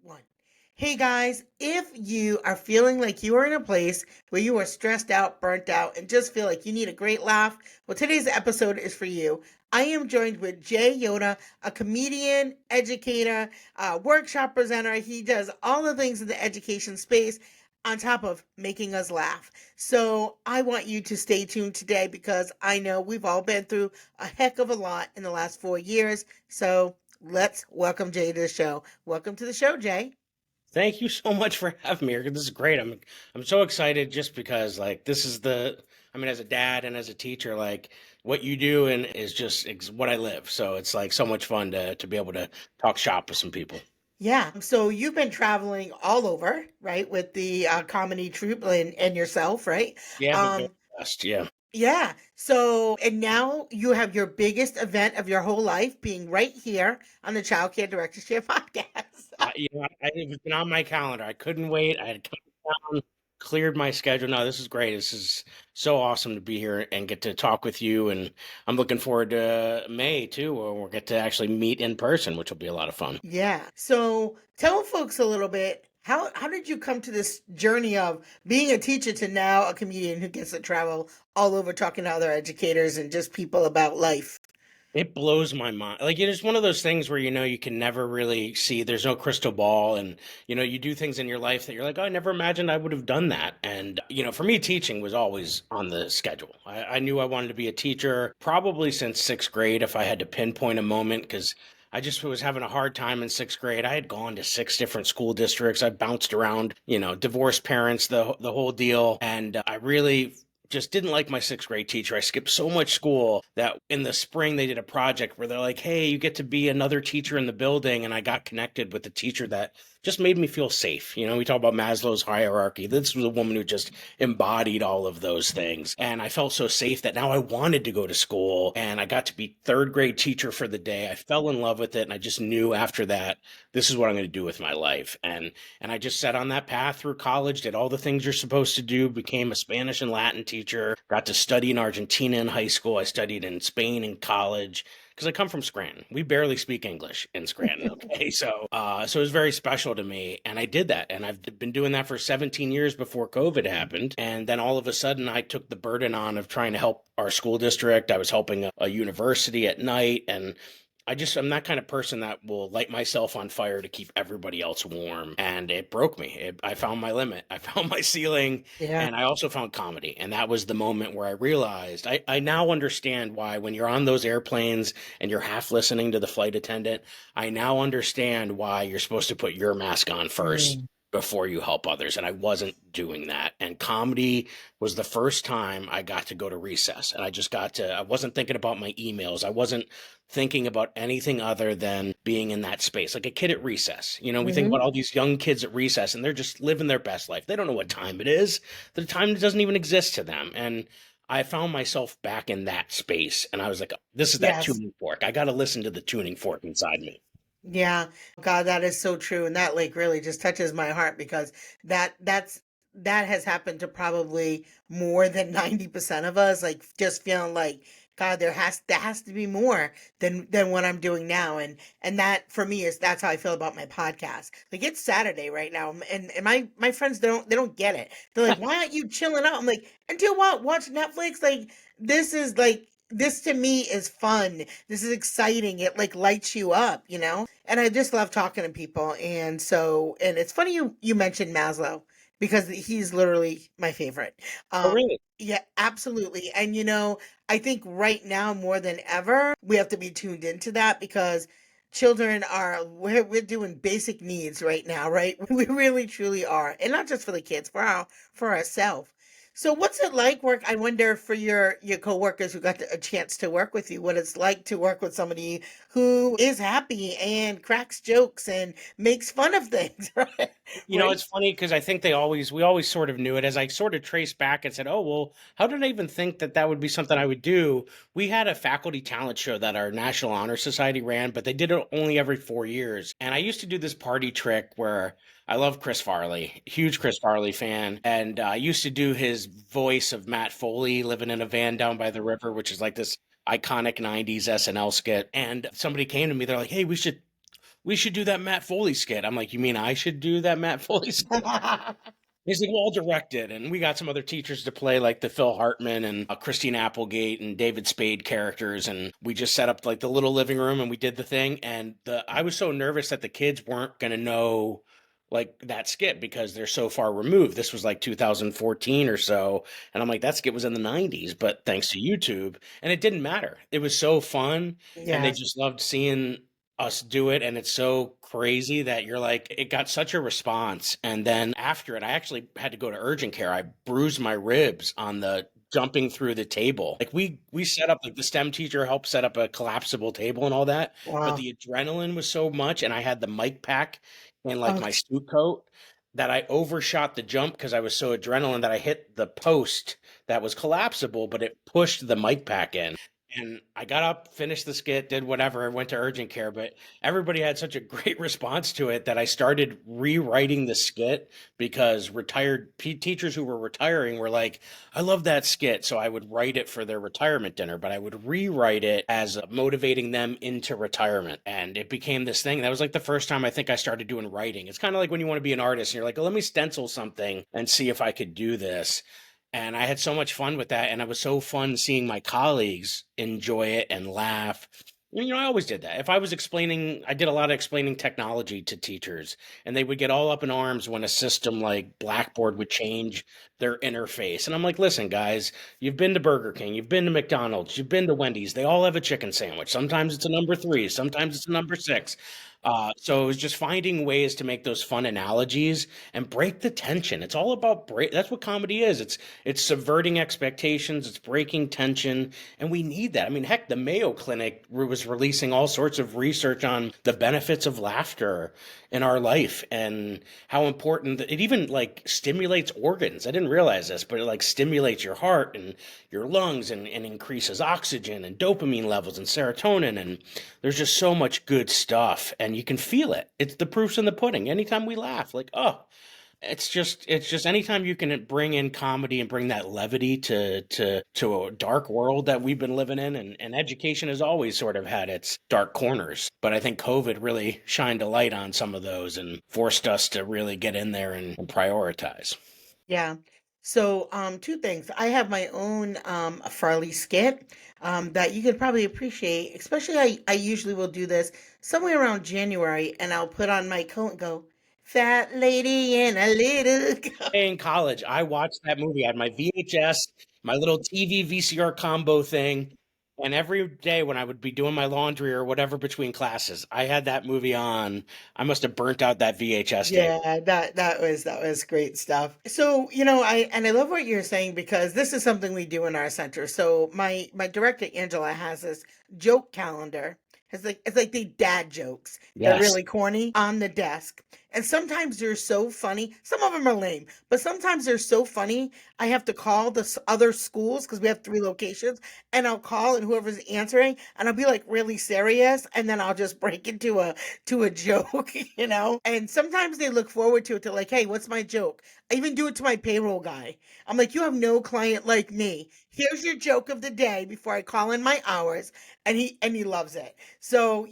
One. Hey guys, if you are feeling like you are in a place where you are stressed out, burnt out, and just feel like you need a great laugh, well, today's episode is for you. I am joined with Jay Yoda, a comedian, educator, workshop presenter. He does all the things in the education space on top of making us laugh. So I want you to stay tuned today because I know we've all been through a heck of a lot in the last 4 years. So let's welcome Jay to the show. Welcome to the show, Jay. Thank you so much for having me. This is great. I'm so excited just because this is as a dad and as a teacher, what you do and is just what I live. So it's like so much fun to be able to talk shop with some people. Yeah. So you've been traveling all over, right, with the comedy troupe and yourself, right? Yeah, been doing Um, my best. Yeah. yeah. So, and now you have your biggest event of your whole life being right here on the Childcare Directorship podcast. It's been on my calendar. I couldn't wait. I had come down, cleared my schedule. No, this is great. This is so awesome to be here and get to talk with you. And I'm looking forward to May too, where we'll get to actually meet in person, which will be a lot of fun. Yeah. So tell folks a little bit. How did you come to this journey of being a teacher to now a comedian who gets to travel all over talking to other educators and just people about life? It blows my mind. Like, it is one of those things where, you can never really see, there's no crystal ball. And, you do things in your life that you're like, oh, I never imagined I would have done that. And, for me, teaching was always on the schedule. I knew I wanted to be a teacher probably since sixth grade if I had to pinpoint a moment, because I just was having a hard time in sixth grade. I had gone to six different school districts. I bounced around, divorced parents, the whole deal. And I really just didn't like my sixth grade teacher. I skipped so much school that in the spring they did a project where they're like, hey, you get to be another teacher in the building. And I got connected with the teacher that just made me feel safe. We talk about Maslow's hierarchy. This was a woman who just embodied all of those things. And I felt so safe that now I wanted to go to school and I got to be third grade teacher for the day. I fell in love with it. And I just knew after that, this is what I'm going to do with my life. And I just set on that path through college, did all the things you're supposed to do, became a Spanish and Latin teacher, got to study in Argentina in high school. I studied in Spain in college because I come from Scranton. We barely speak English in Scranton. Okay. So it was very special to me. And I did that. And I've been doing that for 17 years before COVID happened. And then all of a sudden I took the burden on of trying to help our school district. I was helping a university at night, and I'm that kind of person that will light myself on fire to keep everybody else warm. And it broke me. I found my limit. I found my ceiling. Yeah. And I also found comedy. And that was the moment where I realized I now understand why when you're on those airplanes and you're half listening to the flight attendant, I now understand why you're supposed to put your mask on first Mm. before you help others. And I wasn't doing that. And comedy was the first time I got to go to recess. And I wasn't thinking about my emails. I wasn't thinking about anything other than being in that space. Like a kid at recess. We think about Hmm. all these young kids at recess and they're just living their best life. They don't know what time it is. The time doesn't even exist to them. And I found myself back in that space. And I was like, this is that Yes. tuning fork. I got to listen to the tuning fork inside me. Yeah. God, that is so true. And that like really just touches my heart because that has happened to probably more than 90% of us, like just feeling like, God, there has to be more than what I'm doing now. And that for me is that's how I feel about my podcast. Like it's Saturday right now. And my friends they don't get it. They're like, why aren't you chilling out? I'm like, and do what? Watch Netflix? Like this to me is fun. This is exciting. It like lights you up. And I just love talking to people. And it's funny you mentioned Maslow because he's literally my favorite. Oh, Um, really? yeah, absolutely. And I think right now more than ever, we have to be tuned into that because children are we're doing basic needs right now, right? We really truly are. And not just for the kids, for ourselves. So what's it like work? I wonder for your coworkers who got a chance to work with you, what it's like to work with somebody who is happy and cracks jokes and makes fun of things, right? Right? It's funny because I think we always sort of knew it. As I sort of traced back and said, oh, well, how did I even think that that would be something I would do? We had a faculty talent show that our National Honor Society ran, but they did it only every 4 years. And I used to do this party trick where I love Chris Farley, huge Chris Farley fan. And I used to do his voice of Matt Foley living in a van down by the river, which is like this iconic 90s SNL skit. And somebody came to me, they're like, hey, we should we should do that Matt Foley skit. I'm like, you mean I should do that Matt Foley skit? He's like, well, I'll direct it. And we got some other teachers to play like the Phil Hartman and Christine Applegate and David Spade characters. And we just set up like the little living room and we did the thing. And I was so nervous that the kids weren't going to know like that skit because they're so far removed. This was like 2014 or so. And I'm like, that skit was in the 90s, but thanks to YouTube. And it didn't matter. It was so fun. And they Yes. just loved seeing us do it, and it's so crazy that you're like, it got such a response. And then after it, I actually had to go to urgent care. I bruised my ribs on the jumping through the table. Like we set up, like the STEM teacher helped set up a collapsible table and all that, but Wow. the adrenaline was so much, and I had the mic pack in like Oh, my suit coat, that I overshot the jump because I was so adrenaline that I hit the post that was collapsible, but it pushed the mic pack in. And I got up, finished the skit, did whatever, went to urgent care, but everybody had such a great response to it that I started rewriting the skit because retired teachers who were retiring were like, I love that skit. So I would write it for their retirement dinner, but I would rewrite it as motivating them into retirement. And it became this thing. That was like the first time I think I started doing writing. It's kind of like when you want to be an artist and you're like, oh, let me stencil something and see if I could do this. And I had so much fun with that. And it was so fun seeing my colleagues enjoy it and laugh. I always did that. If I was explaining, I did a lot of explaining technology to teachers, and they would get all up in arms when a system like Blackboard would change their interface. And I'm like, listen, guys, you've been to Burger King, you've been to McDonald's, you've been to Wendy's. They all have a chicken sandwich. Sometimes it's a number three, sometimes it's a number six. So it was just finding ways to make those fun analogies and break the tension. It's all about break. That's what comedy is. It's subverting expectations. It's breaking tension, and we need that. I mean, heck, the Mayo Clinic was releasing all sorts of research on the benefits of laughter in our life and how important it even like stimulates organs. I didn't realize this, but it like stimulates your heart and your lungs and increases oxygen and dopamine levels and serotonin. And there's just so much good stuff, and you can feel it. It's the proof's in the pudding. Anytime we laugh, like, oh, it's just anytime you can bring in comedy and bring that levity to a dark world that we've been living in, and education has always sort of had its dark corners. But I think COVID really shined a light on some of those and forced us to really get in there and prioritize. yeah. So, two things. I have my own Farley skit that you could probably appreciate. Especially, I usually will do this somewhere around January, and I'll put on my coat and go, "Fat lady in a little." In college, I watched that movie. I had my VHS, my little TV VCR combo thing, and every day when I would be doing my laundry or whatever between classes, I had that movie on. I must have burnt out that VHS tape. Yeah, that was great stuff. So, I love what you're saying because this is something we do in our center. So my director Angela has this joke calendar. It's like the dad jokes. They're Yes. really corny on the desk. And sometimes they're so funny. Some of them are lame, but sometimes they're so funny. I have to call the other schools because we have three locations, and I'll call and whoever's answering, and I'll be like really serious, and then I'll just break into a joke, And sometimes they look forward to it. They're like, "Hey, what's my joke?" I even do it to my payroll guy. I'm like, "You have no client like me. Here's your joke of the day before I call in my hours," and he loves it. So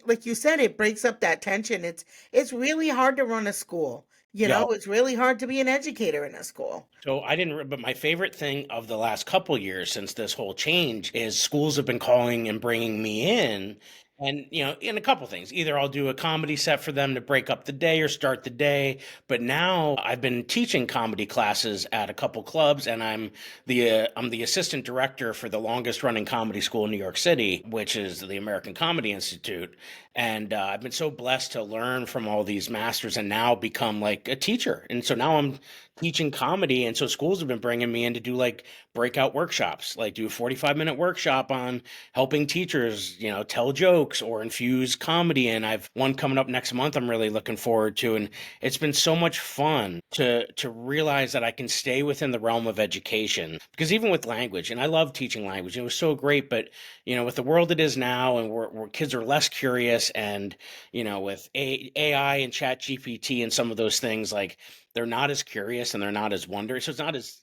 like you said, it breaks up that tension. It's really hard to run a school. Yeah. It's really hard to be an educator in a school. So I didn't, but my favorite thing of the last couple years since this whole change is schools have been calling and bringing me in. And, in a couple things, either I'll do a comedy set for them to break up the day or start the day. But now I've been teaching comedy classes at a couple clubs, and I'm the assistant director for the longest running comedy school in New York City, which is the American Comedy Institute. And I've been so blessed to learn from all these masters and now become like a teacher. And so now I'm teaching comedy, and so schools have been bringing me in to do like breakout workshops, like do a 45-minute workshop on helping teachers tell jokes or infuse comedy. And I've one coming up next month I'm really looking forward to, and it's been so much fun to realize that I can stay within the realm of education, because even with language, and I love teaching language, it was so great, but with the world it is now, and where kids are less curious, and with AI and chat GPT and some of those things, like they're not as curious and they're not as wondering. So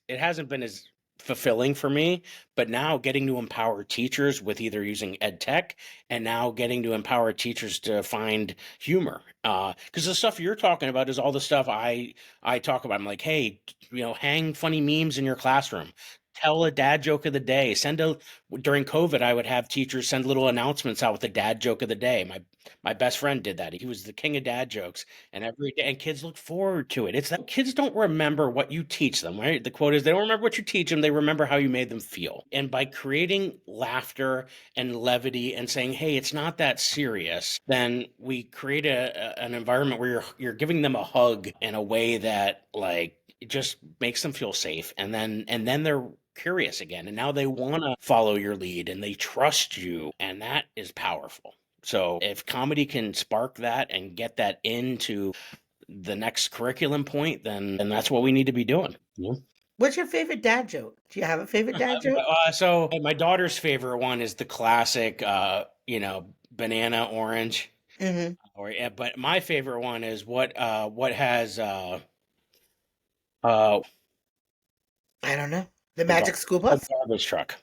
it hasn't been as fulfilling for me. But now getting to empower teachers with either using ed tech and now getting to empower teachers to find humor. Because the stuff you're talking about is all the stuff I talk about. I'm like, hey, hang funny memes in your classroom. Tell a dad joke of the day. During COVID, I would have teachers send little announcements out with the dad joke of the day. My best friend did that. He was the king of dad jokes, and every day, and kids look forward to it. It's that kids don't remember what you teach them, right? The quote is they don't remember what you teach them, they remember how you made them feel. And by creating laughter and levity and saying, hey, it's not that serious, then we create an environment where you're giving them a hug in a way that like it just makes them feel safe, and then they're curious again, and now they want to follow your lead and they trust you, and that is powerful. So if comedy can spark that and get that into the next curriculum point, then that's what we need to be doing. Yeah. What's your favorite dad joke? Do you have a favorite dad joke? So my daughter's favorite one is the classic, banana orange. Hmm. Or yeah, but my favorite one is what has uh I don't know. The the Magic School a Bus? garbage truck.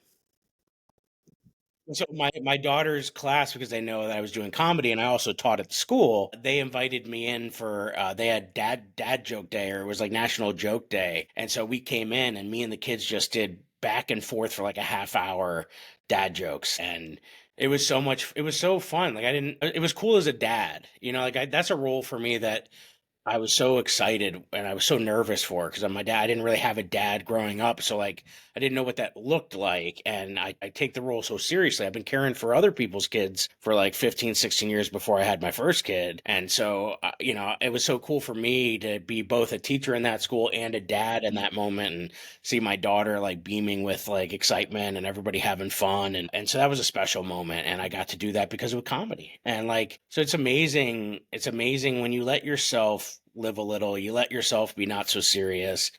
So my daughter's class, because they know that I was doing comedy and I also taught at the school, they invited me in for they had dad joke day, or it was like National Joke Day. And so we came in and me and the kids just did back and forth for like a half hour dad jokes. And it was so fun. Like it was cool as a dad, that's a role for me that I was so excited and I was so nervous for, because my dad, I didn't really have a dad growing up. So like I didn't know what that looked like. And I take the role so seriously. I've been caring for other people's kids for like 15, 16 years before I had my first kid. And so, it was so cool for me to be both a teacher in that school and a dad in that moment, and see my daughter like beaming with like excitement and everybody having fun. And so that was a special moment. And I got to do that because of comedy. And like, so it's amazing. It's amazing when you let yourself live a little, you let yourself be not so serious.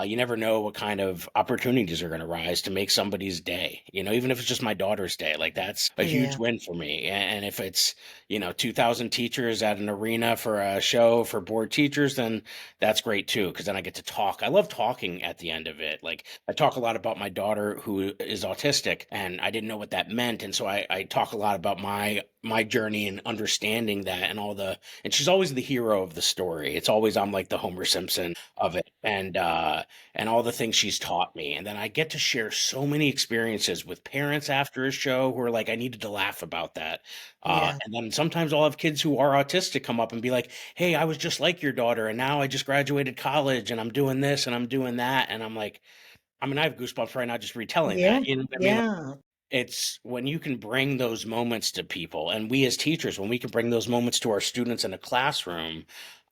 You never know what kind of opportunities are going to rise to make somebody's day. Even if it's just my daughter's day, like that's a huge Yeah. win for me. And if it's 2,000 teachers at an arena for a show for bored teachers, then that's great too, because then I get to talk. I love talking at the end of it. Like I talk a lot about my daughter who is autistic, and I didn't know what that meant, and so I talk a lot about my journey and understanding that, and she's always the hero of the story. It's always I'm like the Homer Simpson of it, and all the things she's taught me. And then I get to share so many experiences with parents after a show who are like, I needed to laugh about that. Yeah. And then sometimes I'll have kids who are autistic come up and be like, hey, I was just like your daughter, and now I just graduated college and I'm doing this and I'm doing that. And I'm like, I have goosebumps right now just retelling that. Yeah. You know what I mean? Yeah. It's when you can bring those moments to people, and we as teachers, when we can bring those moments to our students in a classroom,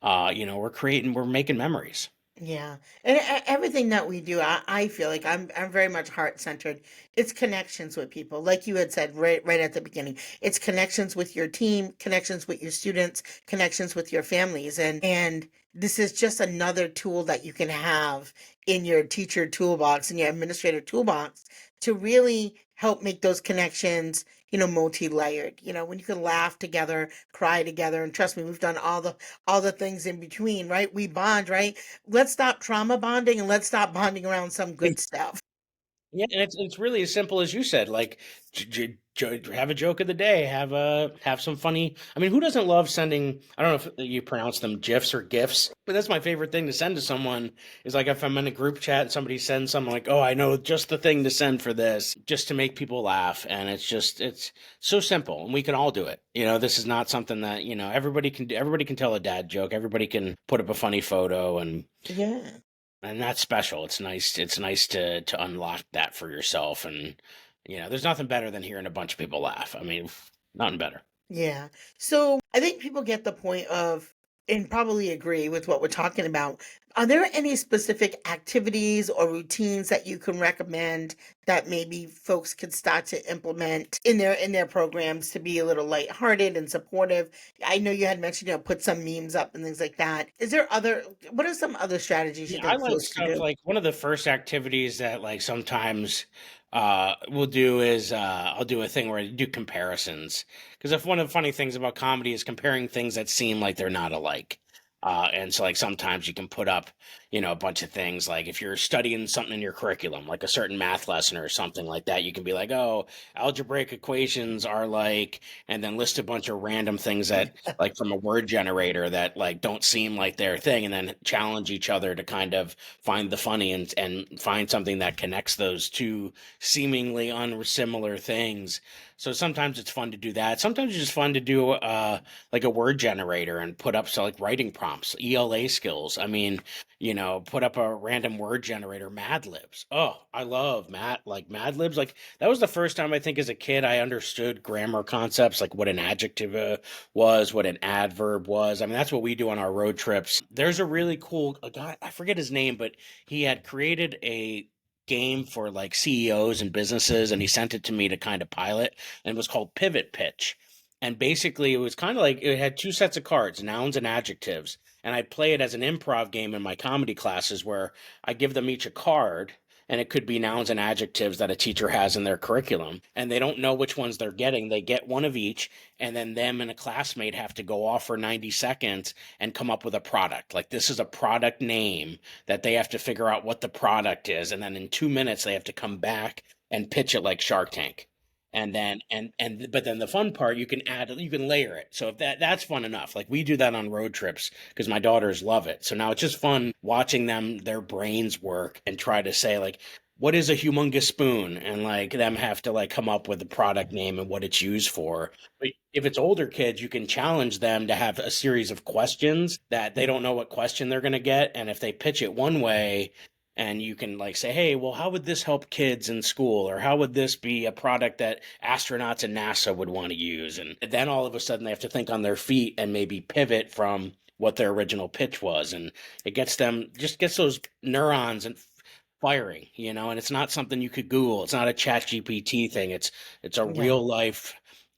we're making memories. Yeah, and everything that we do, I feel like I'm very much heart centered. It's connections with people, like you had said right at the beginning. It's connections with your team, connections with your students, connections with your families, and this is just another tool that you can have in your teacher toolbox, in your administrator toolbox, to really help make those connections, multi-layered. When you can laugh together, cry together, and trust me, we've done all the things in between, right? We bond, right? Let's stop trauma bonding and let's stop bonding around some good stuff. Yeah, and it's really as simple as you said. Like, have a joke of the day. Have some funny. Who doesn't love sending? I don't know if you pronounce them gifs or gifs, but that's my favorite thing to send to someone. Is like if I'm in a group chat and somebody sends something like, "Oh, I know just the thing to send for this," just to make people laugh. And it's so simple, and we can all do it. This is not something that everybody can do. Everybody can tell a dad joke. Everybody can put up a funny photo, Yeah. and that's special. It's nice. It's nice to unlock that for yourself, and there's nothing better than hearing a bunch of people laugh. Nothing better. Yeah. So I think people get the point of, and probably agree with what we're talking about. Are there any specific activities or routines that you can recommend that maybe folks could start to implement in their programs to be a little lighthearted and supportive? I know you had mentioned, put some memes up and things like that. What are some other strategies you Yeah, I think like folks could stuff do? like one of the first activities that like sometimes we'll do is I'll do a thing where I do comparisons, because if one of the funny things about comedy is comparing things that seem like they're not alike. And so like sometimes you can put up, a bunch of things like if you're studying something in your curriculum, like a certain math lesson or something like that, you can be like, oh, algebraic equations are like, and then list a bunch of random things that like from a word generator that like don't seem like their thing, and then challenge each other to kind of find the funny and find something that connects those two seemingly unsimilar things. So sometimes it's fun to do that. Sometimes it's just fun to do like a word generator and put up so like writing prompts, ELA skills. I mean, put up a random word generator, Mad Libs. Oh, I love Mad Libs. Like that was the first time I think as a kid I understood grammar concepts, like what an adjective was, what an adverb was. I mean, that's what we do on our road trips. There's a really cool a guy, I forget his name, but he had created a game for like CEOs and businesses, and he sent it to me to kind of pilot, and it was called Pivot Pitch. And basically it was kind of like it had two sets of cards, nouns and adjectives. And I play it as an improv game in my comedy classes where I give them each a card, and it could be nouns and adjectives that a teacher has in their curriculum, and they don't know which ones they're getting. They get one of each, and then them and a classmate have to go off for 90 seconds and come up with a product. Like this is a product name that they have to figure out what the product is, and then in 2 minutes they have to come back and pitch it like Shark Tank. And then but then the fun part, you can layer it. So if that's fun enough. Like we do that on road trips because my daughters love it. So now it's just fun watching their brains work and try to say like, what is a humongous spoon, and like them have to like come up with the product name and what it's used for. But if it's older kids, you can challenge them to have a series of questions that they don't know what question they're going to get, and if they pitch it one way, and you can like say, hey, well, how would this help kids in school, or how would this be a product that astronauts and NASA would want to use? And then all of a sudden they have to think on their feet and maybe pivot from what their original pitch was, and it gets those neurons and firing, and it's not something you could Google. It's not a chat GPT thing. It's a Yeah. real life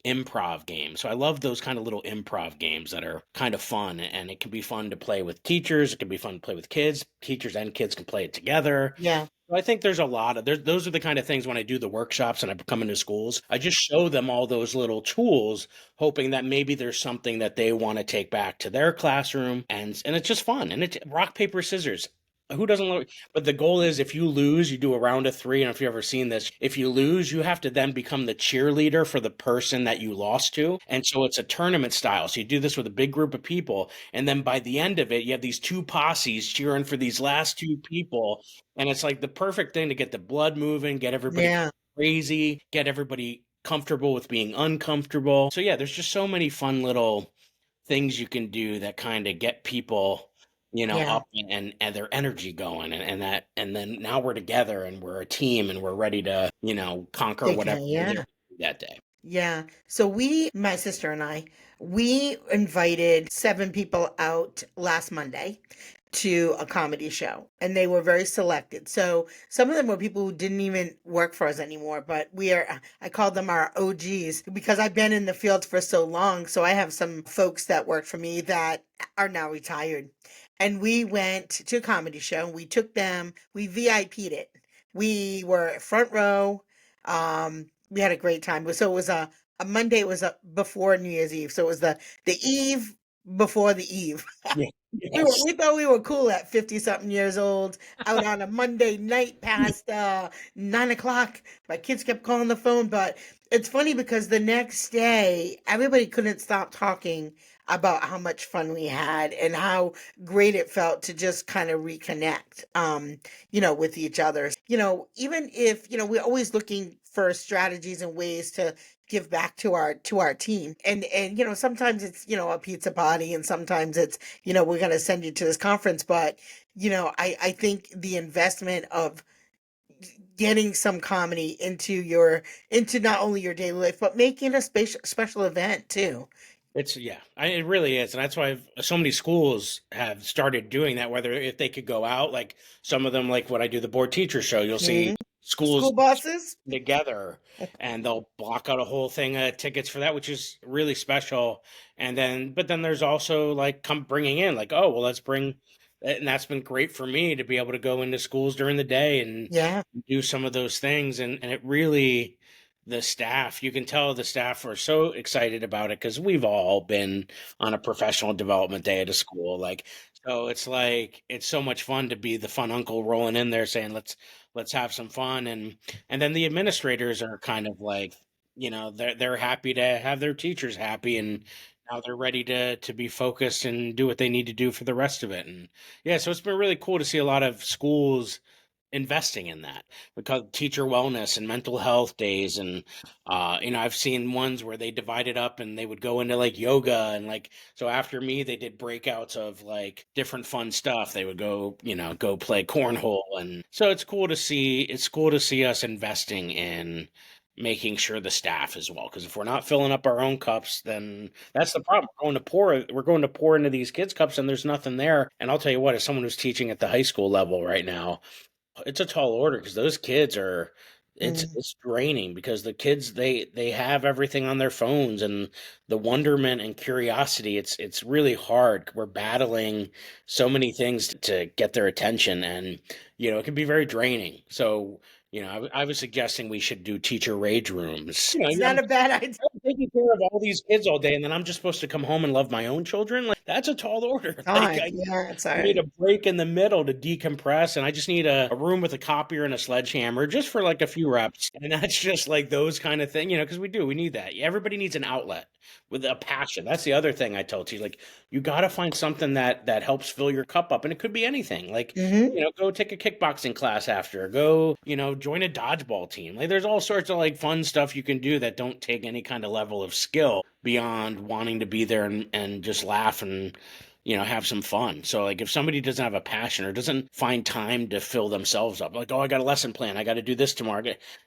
improv game. So I love those kind of little improv games that are kind of fun, and it can be fun to play with teachers. It can be fun to play with kids. Teachers and kids can play it together. Yeah. So I think there's a lot of those are the kind of things when I do the workshops and I come into schools, I just show them all those little tools, hoping that maybe there's something that they want to take back to their classroom, and it's just fun. And it's rock, paper, scissors. Who doesn't love it? But the goal is if you lose, you do a round of three. And if you've ever seen this, if you lose, you have to then become the cheerleader for the person that you lost to. And so it's a tournament style. So you do this with a big group of people. And then by the end of it, you have these two posses cheering for these last two people. And it's like the perfect thing to get the blood moving, get everybody Yeah. crazy, get everybody comfortable with being uncomfortable. So yeah, there's just so many fun little things you can do that kind of get people, Yeah. up and their energy going, and then now we're together and we're a team and we're ready to, conquer whatever we're there Yeah. to do that day. Yeah. So my sister and I, we invited 7 people out last Monday to a comedy show, and they were very selected. So some of them were people who didn't even work for us anymore, but I called them our OGs because I've been in the field for so long. So I have some folks that worked for me that are now retired. And we went to a comedy show. We VIP'd it. We were front row. We had a great time. So it was a Monday. It was before New Year's Eve. So it was the eve before the eve. Yeah. We Yes. thought we were cool at 50 something years old, out on a Monday night past 9 o'clock. My kids kept calling the phone, but it's funny because the next day everybody couldn't stop talking about how much fun we had and how great it felt to just kind of reconnect, with each other. Even if, we're always looking for strategies and ways to give back to our team. And sometimes it's, a pizza party, and sometimes it's, we're going to send you to this conference. But, I think the investment of getting some comedy into not only your daily life, but making a special event too. It really is, and that's why so many schools have started doing that. Whether if they could go out, like some of them, like when I do the board teacher show, you'll see Mhm. schools School buses. together, and they'll block out a whole thing of tickets for that, which is really special. But then there's also like come bringing in like, oh well, let's bring, and that's been great for me to be able to go into schools during the day and Yeah. do some of those things, and it really the staff, you can tell the staff are so excited about it because we've all been on a professional development day at a school. So it's like it's so much fun to be the fun uncle rolling in there saying, let's have some fun. And then the administrators are kind of like, they're happy to have their teachers happy, and now they're ready to be focused and do what they need to do for the rest of it. And yeah, so it's been really cool to see a lot of schools investing in that. We call it teacher wellness and mental health days. And I've seen ones where they divided up and they would go into like yoga, and like, so after me they did breakouts of like different fun stuff. They would go play cornhole. And so it's cool to see us investing in making sure the staff as well, because if we're not filling up our own cups, then that's the problem. We're going to pour into these kids cups and there's nothing there. And I'll tell you what, as someone who's teaching at the high school level right now, it's a tall order because those kids are Mm. it's draining, because the kids, they have everything on their phones, and the wonderment and curiosity, it's really hard. We're battling so many things to get their attention, and it can be very draining. So I was suggesting we should do teacher rage rooms. It's not a bad idea. I'm taking care of all these kids all day, and then I'm just supposed to come home and love my own children. Like, that's a tall order. It's Like, hard. I Yeah, it's I need hard. a break in the middle to decompress, and I just need a room with a copier and a sledgehammer just for like a few reps. And that's just like those kind of thing, because we need that. Everybody needs an outlet with a passion. That's the other thing I told you. Like, you got to find something that helps fill your cup up, and it could be anything. Like, Hmm. go take a kickboxing class after. Go, join a dodgeball team. Like, there's all sorts of like fun stuff you can do that don't take any kind of level of skill beyond wanting to be there and just laugh and have some fun. So like if somebody doesn't have a passion or doesn't find time to fill themselves up, like, oh, I got a lesson plan, I got to do this tomorrow.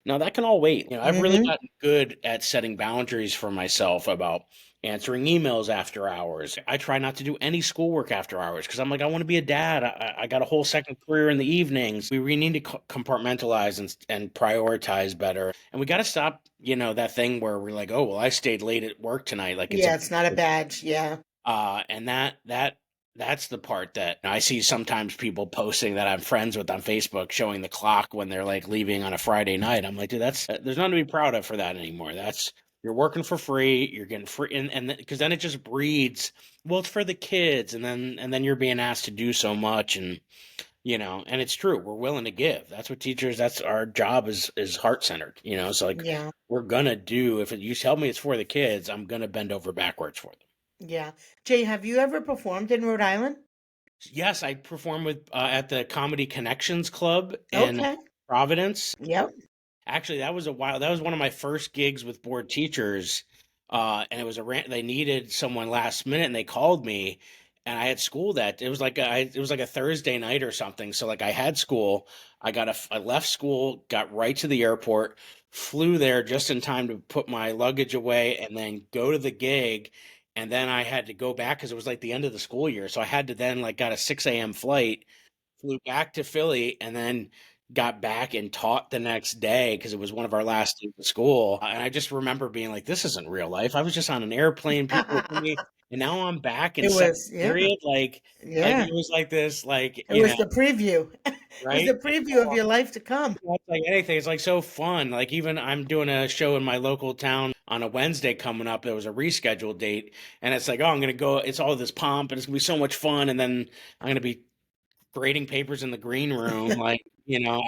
No, that can all wait. I've really Hmm. gotten good at setting boundaries for myself about answering emails after hours. I try not to do any schoolwork after hours because I'm like, I want to be a dad. I got a whole second career in the evenings. We really need to compartmentalize and prioritize better. And we got to stop, that thing where we're like, oh, well, I stayed late at work tonight. Like it's a Yeah, it's not a badge. Yeah. and that's the part that I see sometimes people posting that I'm friends with on Facebook, showing the clock when they're like leaving on a Friday night. I'm like, dude, there's nothing to be proud of for that anymore. That's You're working for free, you're getting free, and because then it just breeds. Well, it's for the kids, and then you're being asked to do so much, and it's true. We're willing to give. That's what teachers. That's our job is heart centered. So like Yeah. we're gonna do. If you tell me it's for the kids, I'm gonna bend over backwards for them. Yeah. Jay, have you ever performed in Rhode Island? Yes, I perform with at the Comedy Connections Club in Okay. Providence. Yep. Actually, that was one of my first gigs with board teachers, and it was they needed someone last minute, and they called me, and I had school that it was like a Thursday night or something. So like I had school, I left school, got right to the airport, flew there just in time to put my luggage away, and then go to the gig, and then I had to go back because it was like the end of the school year, so I had to then like got a 6 a.m. flight, flew back to Philly, and then got back and taught the next day because it was one of our last days of school. And I just remember being like, this isn't real life. I was just on an airplane, people were with me, and now I'm back in It second was, yeah. period. Like Yeah. it was like this, It was the preview. It was right? the preview of your life to come. It's like anything. It's like so fun. Like even I'm doing a show in my local town on a Wednesday coming up. There was a rescheduled date, and it's like, oh, I'm gonna go. It's all this pomp, and it's gonna be so much fun. And then I'm gonna be grading papers in the green room, like,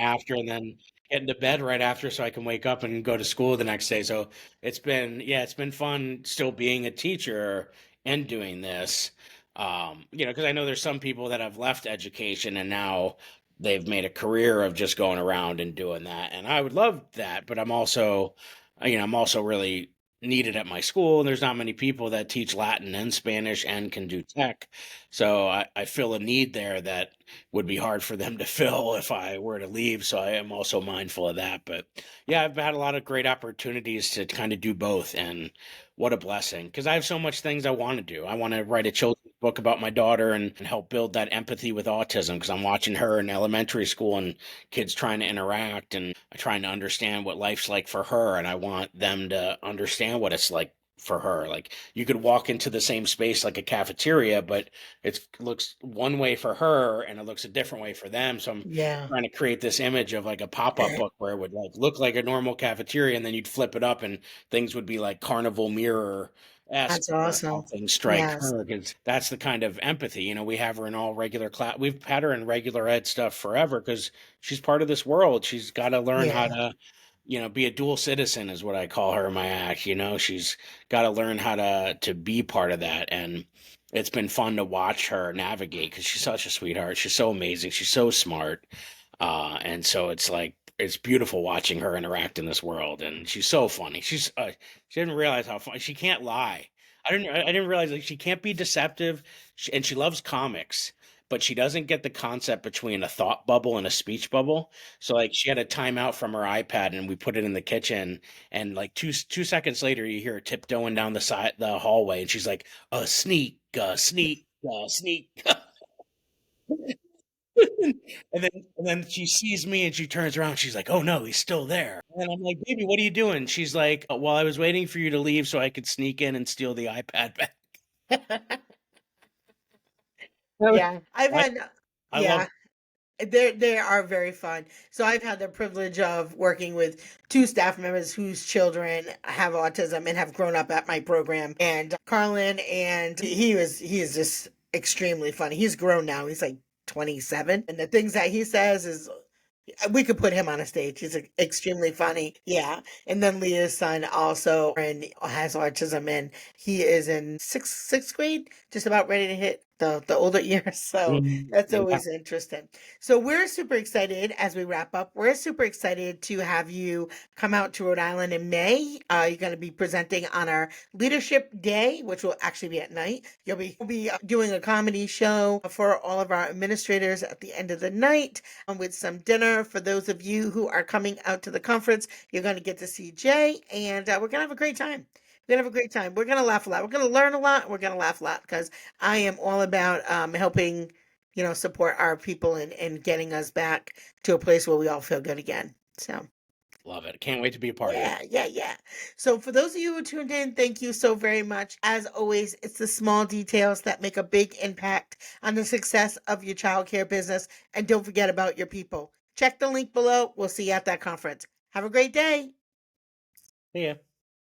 after, and then getting to bed right after so I can wake up and go to school the next day. So it's been fun still being a teacher and doing this. Because I know there's some people that have left education and now they've made a career of just going around and doing that. And I would love that, but I'm also really needed at my school, and there's not many people that teach Latin and Spanish and can do tech. So I feel a need there that would be hard for them to fill if I were to leave. So I am also mindful of that. But yeah, I've had a lot of great opportunities to kind of do both. And what a blessing, because I have so much things I want to do. I want to write a children's book about my daughter and help build that empathy with autism, because I'm watching her in elementary school and kids trying to interact and trying to understand what life's like for her. And I want them to understand what it's like for her. Like you could walk into the same space like a cafeteria, but it looks one way for her and it looks a different way for them. So I'm Yeah. trying to create this image of like a pop-up book where it would like look like a normal cafeteria and then you'd flip it up and things would be like carnival mirror esque That's where all awesome. things strike Yes. her, because that's the kind of empathy, we have her in all regular class. We've had her in regular ed stuff forever because she's part of this world. She's got to learn how Yeah. to be a dual citizen is what I call her in my act. She's got to learn how to be part of that, and it's been fun to watch her navigate because she's such a sweetheart. She's so amazing. She's so smart, and so it's like it's beautiful watching her interact in this world, and she's so funny. She didn't realize how funny she can't lie. I didn't realize like she can't be deceptive, and she loves comics. But she doesn't get the concept between a thought bubble and a speech bubble. So like she had a timeout from her iPad and we put it in the kitchen and like two seconds later you hear her tiptoeing down the hallway and she's like, sneak, sneak, sneak. And then she sees me and she turns around, she's like, oh no, he's still there. And I'm like, baby, what are you doing? She's like, well, I was waiting for you to leave so I could sneak in and steal the iPad back. Yeah. I've I, had I love yeah. They are very fun. So I've had the privilege of working with two staff members whose children have autism and have grown up at my program. And Carlin, and he is just extremely funny. He's grown now. He's like 27, and the things that he says is we could put him on a stage. He's extremely funny. Yeah. And then Leah's son also and has autism, and he is in sixth grade, just about ready to hit the older years. So that's yeah. always interesting. So we're super excited as we wrap up. We're super excited to have you come out to Rhode Island in May. You're going to be presenting on our Leadership Day, which will actually be at night. You'll be doing a comedy show for all of our administrators at the end of the night, with some dinner for those of you who are coming out to the conference. You're going to get to see Jay, and we're going to have a great time. We're going to have a great time. We're going to laugh a lot. We're going to learn a lot. We're going to laugh a lot because I am all about helping, support our people and getting us back to a place where we all feel good again. So. Love it. Can't wait to be a part of it. Yeah, yeah, yeah. So for those of you who tuned in, thank you so very much. As always, it's the small details that make a big impact on the success of your childcare business. And don't forget about your people. Check the link below. We'll see you at that conference. Have a great day. See ya.